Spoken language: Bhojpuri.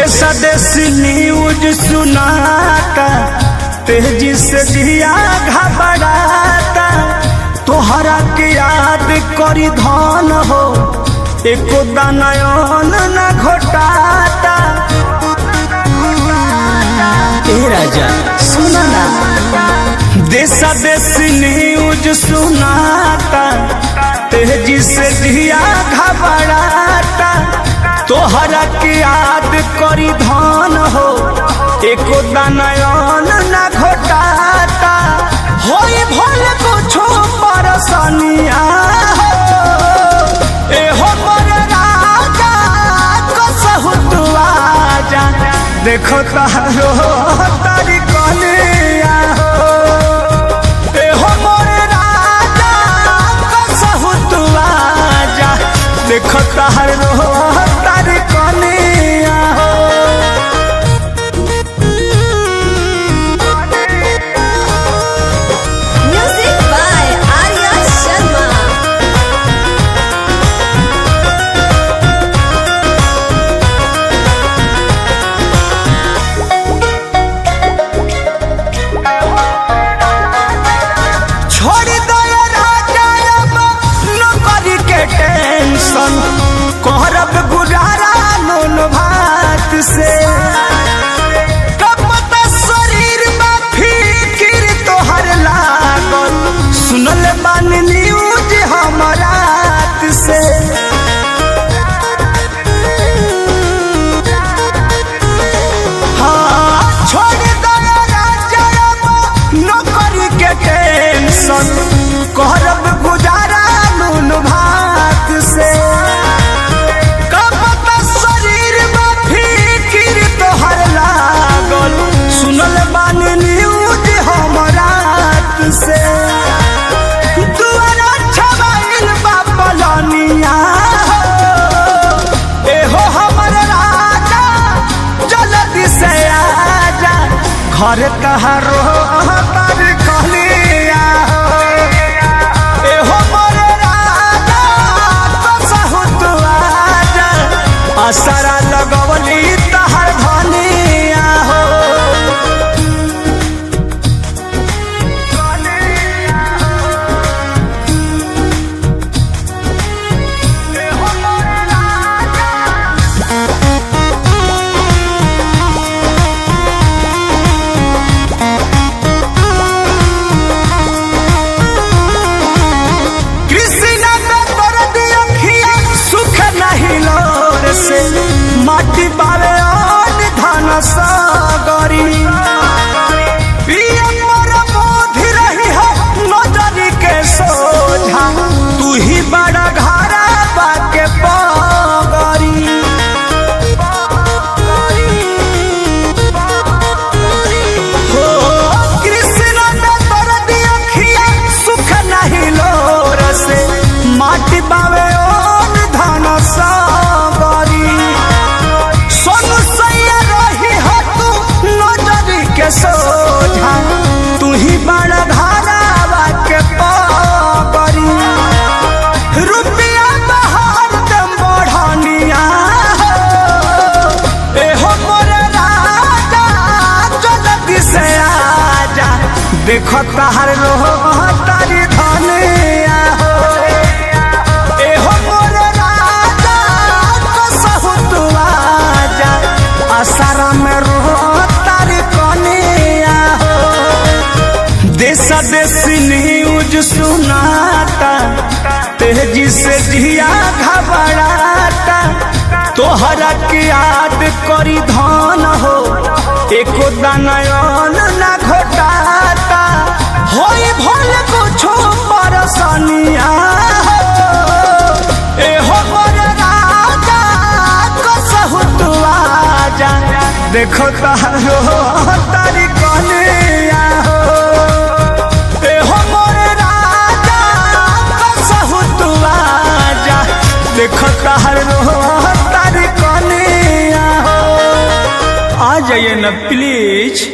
देश देश न्यूज सुनाता, तेजी से दिया घबराता, तोहरा के याद करी धन हो, एको दानयन न घोटाता। ए राजा सुना ना, देश देश न्यूज सुनाता, तेजी से दिया घबराता, तोहरा के याद करी धन हो, एको दानयन न घोटाता। होई भले कुछो परेशानिया हो, एहो मोर राजा कसहु तू आजा, देखो तारो तारी कनिया हो, एहो मोर राजा कसहु तू आजा, देखो तारो तारी कनिया हो। Music by Arya Sharma. छोड़ दो राजा अब नौकरी के टेंशन, करब गुजारा नून भात से, कब पता शरीर में फिकिर तोहर लागल, सुनल बानी न्यूज हमारा से। हाँ छोड़ दो राजा अब नौकरी के टेंशन, करब गुजारा नून भात से, कब पता शरीर में फिकिर तोहर लागल, सुनल बानी न्यूज हमरा से। दुआरा छबाइल बा पलनिया हो, एहो हमर राजा जल्दी से आजा, घर तहारो तार कहलिया हो, एहो मोर राजा कसहु तू आजा, असरा लगवली तहार धनिया हो। एहो मोर राजा कृष्ण का दर्द अखिया सुख नहीं लोर से, माटी बारे और धन सागरी, पिया मोर बोधि रही है नजरी के सोझा, तू ही बड़ा घरा बाके पगरी। हो कृष्ण का दर्द अखिया सुख नहीं लोर से, माटी बावे ओन धन सागरी, सोनू सैया रही हो तू नजरी के सोझा, तू ही बड़ा घरावा के पगरी, रुपया बहार दम बढ़निया हो, एहो मोर राजा जल्दी से आजा, देखो तार तारी धनिया हो, एहो मोर राजा कसहु तू आजा, असरा में तारी कनिया हो। देश देश न्यूज सुनाता, तेजी से दिया घबराता, तोहरा के याद करी धन हो, एको दानयन न घोटाता। होई भले कुछो परेशानिया हो, एहो मोर राजा कसहु तू आजा, देखो तारो तारी कनिया हो, एहो मोर राजा कसहु तू आजा, देखो तारो तारी कनिया हो। आ जाइए ना प्लीज।